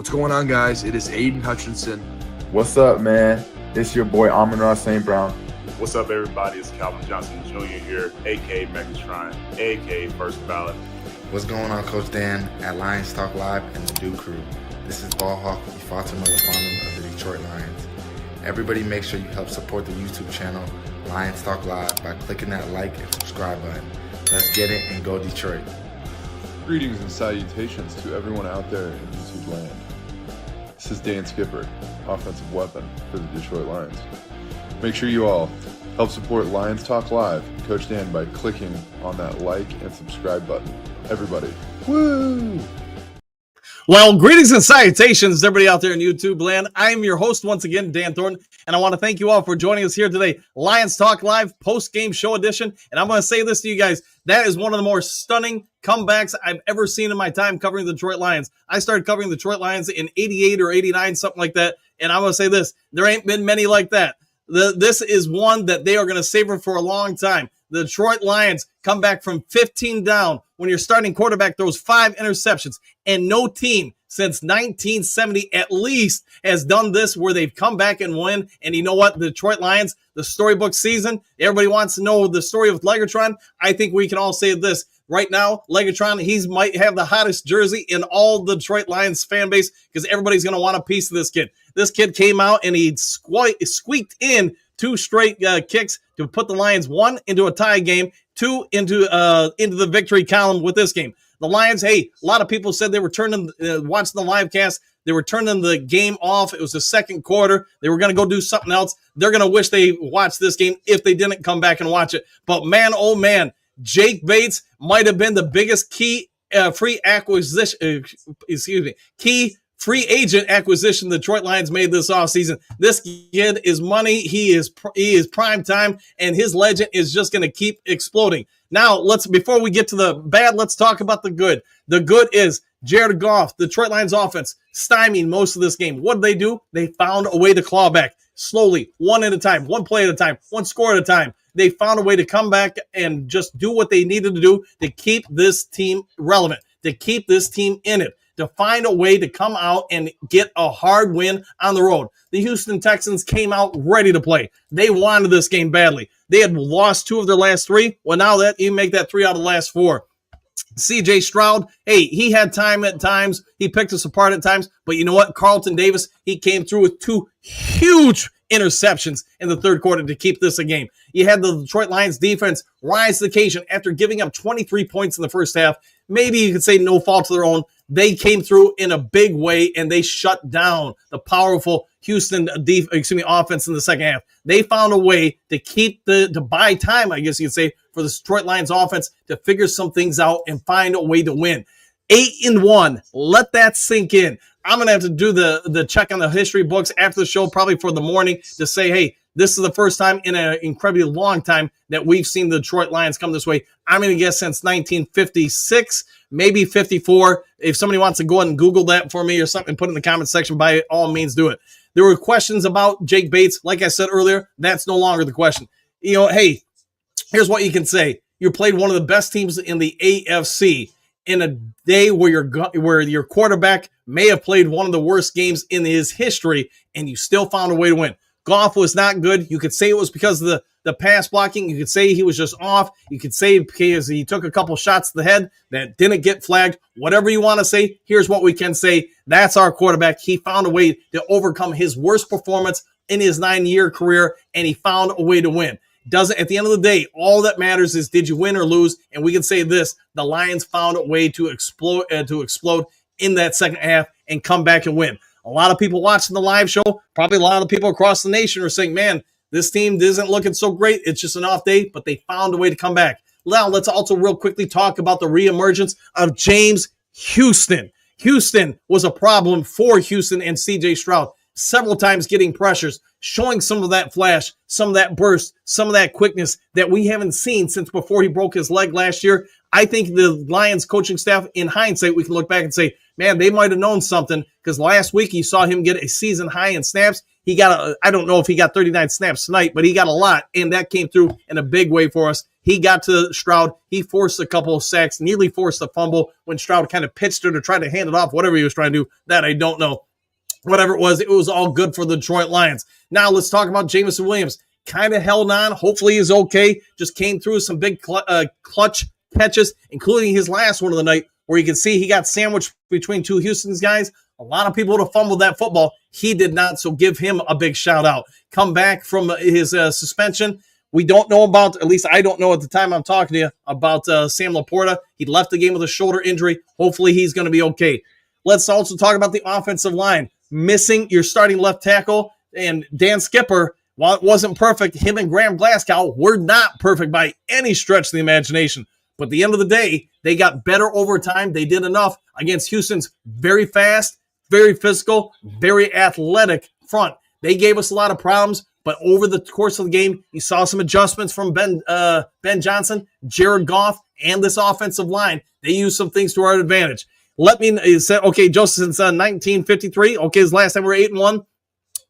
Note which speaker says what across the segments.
Speaker 1: What's going on, guys? It is Aiden Hutchinson.
Speaker 2: What's up, man? It's your boy Amon-Ra St. Brown.
Speaker 3: What's up, everybody? It's Calvin Johnson Jr. here, a.k.a. Legatron, a.k.a. First Ballot.
Speaker 4: What's going on, Coach Dan at Lions Talk Live and the Dew Crew? This is Ball Hawk Ifeatu Melifonwu of the Detroit Lions. Everybody make sure you help support the YouTube channel Lions Talk Live by clicking that like and subscribe button. Let's get it and go Detroit.
Speaker 5: Greetings and salutations to everyone out there in YouTube land. This is Dan Skipper, offensive weapon for the Detroit Lions. Make sure you all help support Lions Talk Live and Coach Dan by clicking on that like and subscribe button. Everybody, woo!
Speaker 6: Well, greetings and salutations, everybody out there in YouTube land. I am your host once again, Dan Thornton, and I want to thank you all for joining us here today. Lions Talk Live post-game show edition, and I'm going to say this to you guys. That is one of the more stunning comebacks I've ever seen in my time covering the Detroit Lions. I started covering the Detroit Lions in 88 or 89, something like that, and I'm going to say this. There ain't been many like that. This is one that they are going to savor for a long time. The Detroit Lions come back from 15 down when your starting quarterback throws 5 interceptions, and no team since 1970 at least has done this where they've come back and win. And you know what? The Detroit Lions, the storybook season, everybody wants to know the story of Legatron. I think we can all say this. Right now, Legatron, he might have the hottest jersey in all the Detroit Lions fan base because everybody's going to want a piece of this kid. This kid came out and he squeaked in 2 straight kicks to put the Lions, 1 into a tie game, 2 into the victory column with this game. The Lions, hey, a lot of people said they were turning, watching the live cast, they were turning the game off. It was the second quarter. They were going to go do something else. They're going to wish they watched this game if they didn't come back and watch it. But man, oh man, Jake Bates might have been the biggest key free agent acquisition the Detroit Lions made this offseason. This kid is money. He is prime time, and his legend is just going to keep exploding. Now, before we get to the bad, let's talk about the good. The good is Jared Goff, the Detroit Lions offense, stymieing most of this game. What did they do? They found a way to claw back slowly, one at a time, one play at a time, one score at a time. They found a way to come back and just do what they needed to do to keep this team relevant, to keep this team in it, to find a way to come out and get a hard win on the road. The Houston Texans came out ready to play. They wanted this game badly. They had lost 2 of their last 3. Well, now that you make that 3 out of the last 4. C.J. Stroud, hey, he had time at times. He picked us apart at times. But you know what? Carlton Davis, he came through with 2 huge interceptions in the third quarter to keep this a game. You had the Detroit Lions defense rise to the occasion after giving up 23 points in the first half. Maybe you could say no fault to their own. They came through in a big way, and they shut down the powerful Houston offense in the second half. They found a way to to buy time, I guess you could say, for the Detroit Lions offense to figure some things out and find a way to win. 8-1. Let that sink in. I'm going to have to do the check on the history books after the show, probably for the morning, to say, hey, this is the first time in an incredibly long time that we've seen the Detroit Lions come this way. I'm going to guess since 1956, maybe 54. If somebody wants to go ahead and Google that for me or something, put it in the comment section, by all means do it. There were questions about Jake Bates. Like I said earlier, that's no longer the question. You know, hey, here's what you can say. You played one of the best teams in the AFC in a day where your quarterback may have played one of the worst games in his history, and you still found a way to win. Goff was not good. You could say it was because of the pass blocking. You could say he was just off. You could say because he took a couple shots to the head that didn't get flagged. Whatever you want to say, here's what we can say. That's our quarterback. He found a way to overcome his worst performance in his 9-year career, and he found a way to win. At the end of the day, all that matters is did you win or lose? And we can say this: the Lions found a way to explode in that second half and come back and win. A lot of people watching the live show, probably a lot of people across the nation are saying, man, this team isn't looking so great. It's just an off day, but they found a way to come back. Now, let's also real quickly talk about the reemergence of James Houston. Houston was a problem for Houston and C.J. Stroud, several times getting pressures, showing some of that flash, some of that burst, some of that quickness that we haven't seen since before he broke his leg last year. I think the Lions coaching staff, in hindsight, we can look back and say, man, they might have known something, because last week you saw him get a season high in snaps. He got, I don't know if he got 39 snaps tonight, but he got a lot, and that came through in a big way for us. He got to Stroud. He forced a couple of sacks, nearly forced a fumble when Stroud kind of pitched it or tried to hand it off, whatever he was trying to do. That I don't know. Whatever it was all good for the Detroit Lions. Now let's talk about Jameson Williams. Kind of held on. Hopefully he's okay. Just came through some big clutch catches, including his last one of the night, where you can see he got sandwiched between two Houston's guys. A lot of people would have fumbled that football. He did not, so give him a big shout out. Come back from his suspension. We don't know about, at least I don't know at the time I'm talking to you, about Sam Laporta. He left the game with a shoulder injury. Hopefully he's going to be okay. Let's also talk about the offensive line. Missing your starting left tackle, and Dan Skipper, while it wasn't perfect, him and Graham Glasgow were not perfect by any stretch of the imagination. But at the end of the day, they got better over time. They did enough against Houston's very fast, very physical, very athletic front. They gave us a lot of problems, but over the course of the game, you saw some adjustments from Ben Johnson, Jared Goff, and this offensive line. They used some things to our advantage. Let me say, okay, Joseph, since 1953, okay, his last time we were 8-1.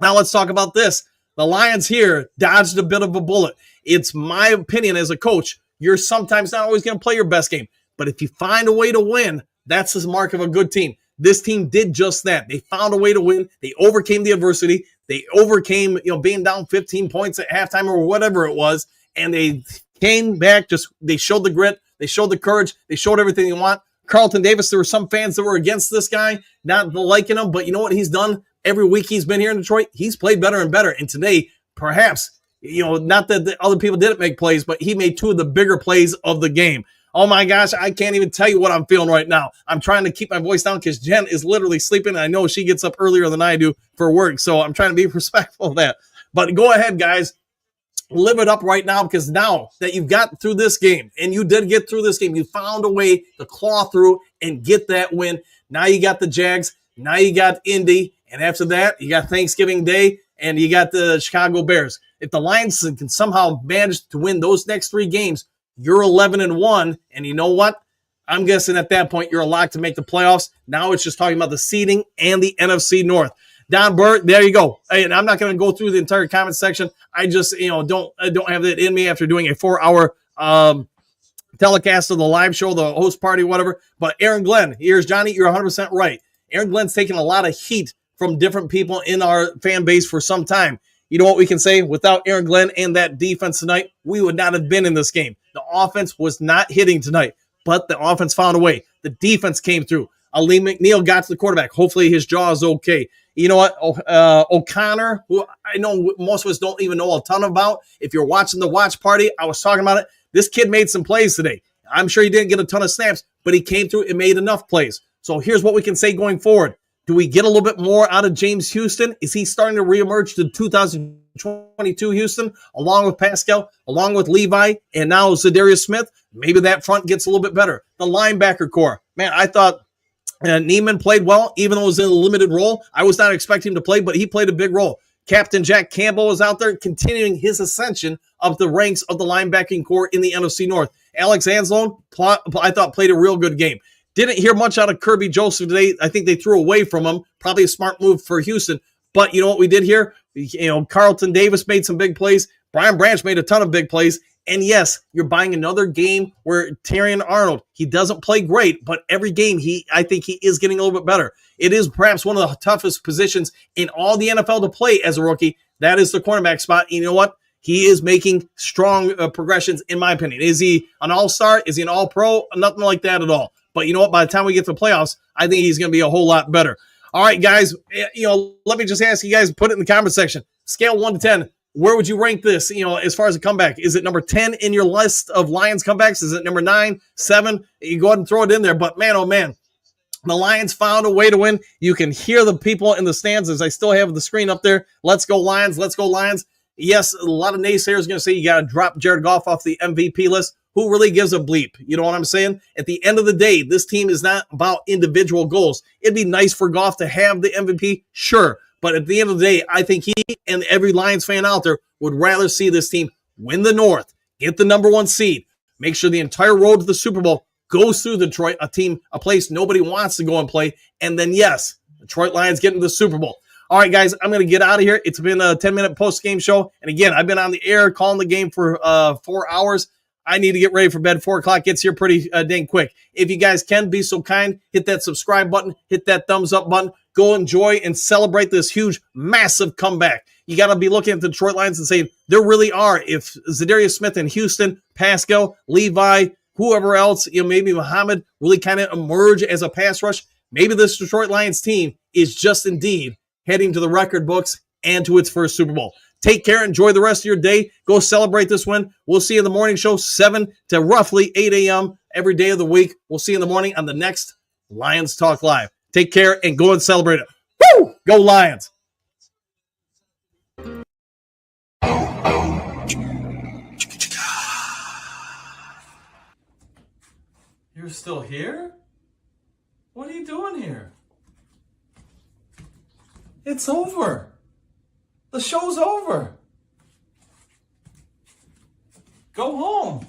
Speaker 6: Now let's talk about this. The Lions here dodged a bit of a bullet. It's my opinion as a coach, you're sometimes not always going to play your best game. But if you find a way to win, that's the mark of a good team. This team did just that. They found a way to win. They overcame the adversity. They overcame, being down 15 points at halftime or whatever it was. And they came back, they showed the grit. They showed the courage. They showed everything you want. Carlton Davis, there were some fans that were against this guy, not liking him, but you know what he's done? Every week he's been here in Detroit, he's played better and better. And today, perhaps, not that the other people didn't make plays, but he made two of the bigger plays of the game. Oh my gosh, I can't even tell you what I'm feeling right now. I'm trying to keep my voice down because Jen is literally sleeping. And I know she gets up earlier than I do for work, so I'm trying to be respectful of that. But go ahead, guys. Live it up right now, because now that you've got through this game, and you did get through this game, you found a way to claw through and get that win. Now you got the Jags. Now you got Indy. And after that, you got Thanksgiving Day, and you got the Chicago Bears. If the Lions can somehow manage to win those next three games, you're 11-1. And you know what? I'm guessing at that point, you're a lock to make the playoffs. Now it's just talking about the seeding and the NFC North. Don Burt, there you go. And I'm not going to go through the entire comment section. I just, don't have that in me after doing a 4-hour telecast of the live show, the host party, whatever. But Aaron Glenn, here's Johnny. You're 100% right. Aaron Glenn's taken a lot of heat from different people in our fan base for some time. You know what we can say? Without Aaron Glenn and that defense tonight, we would not have been in this game. The offense was not hitting tonight, but the offense found a way. The defense came through. Ali McNeil got to the quarterback. Hopefully his jaw is okay. You know what? O'Connor, who I know most of us don't even know a ton about. If you're watching the watch party, I was talking about it. This kid made some plays today. I'm sure he didn't get a ton of snaps, but he came through and made enough plays. So here's what we can say going forward. Do we get a little bit more out of James Houston? Is he starting to reemerge to 2022 Houston, along with Pascal, along with Levi, and now Zadarius Smith? Maybe that front gets a little bit better. The linebacker core. Man, I thought Neiman played well, even though it was in a limited role. I was not expecting him to play, but he played a big role. Captain Jack Campbell was out there continuing his ascension of the ranks of the linebacking core in the NFC North. Alex Anzalone, I thought, played a real good game. Didn't hear much out of Kirby Joseph today. I think they threw away from him. Probably a smart move for Houston. But you know what we did here? Carlton Davis made some big plays. Brian Branch made a ton of big plays. And yes, you're buying another game where Terrion Arnold, he doesn't play great, but every game I think he is getting a little bit better. It is perhaps one of the toughest positions in all the NFL to play as a rookie. That is the cornerback spot. You know what? He is making strong progressions, in my opinion. Is he an all-star? Is he an all-pro? Nothing like that at all. But you know what? By the time we get to the playoffs, I think he's going to be a whole lot better. All right, guys, let me just ask you guys, put it in the comment section. Scale 1 to 10. Where would you rank this, as far as a comeback? Is it number 10 in your list of Lions comebacks? Is it number 9, 7? You go ahead and throw it in there. But man, oh man, the Lions found a way to win. You can hear the people in the stands as I still have the screen up there. Let's go Lions. Let's go Lions. Yes, a lot of naysayers going to say you got to drop Jared Goff off the MVP list. Who really gives a bleep? You know what I'm saying? At the end of the day, this team is not about individual goals. It'd be nice for Goff to have the MVP, sure. But at the end of the day, I think he and every Lions fan out there would rather see this team win the North, get the number 1 seed, make sure the entire road to the Super Bowl goes through Detroit, a place nobody wants to go and play, and then, yes, Detroit Lions get into the Super Bowl. All right, guys, I'm going to get out of here. It's been a 10-minute post-game show. And again, I've been on the air calling the game for 4 hours. I need to get ready for bed. 4 o'clock gets here pretty dang quick. If you guys can be so kind, hit that subscribe button, hit that thumbs up button. Go enjoy and celebrate this huge, massive comeback. You got to be looking at the Detroit Lions and saying, there really are. If Zadarius Smith in Houston, Pascal, Levi, whoever else, maybe Muhammad really kind of emerge as a pass rush, maybe this Detroit Lions team is just indeed heading to the record books and to its first Super Bowl. Take care. Enjoy the rest of your day. Go celebrate this win. We'll see you in the morning show, 7 to roughly 8 a.m. every day of the week. We'll see you in the morning on the next Lions Talk Live. Take care and go and celebrate it. Woo! Go Lions! You're still here? What are you doing here? It's over. The show's over. Go home.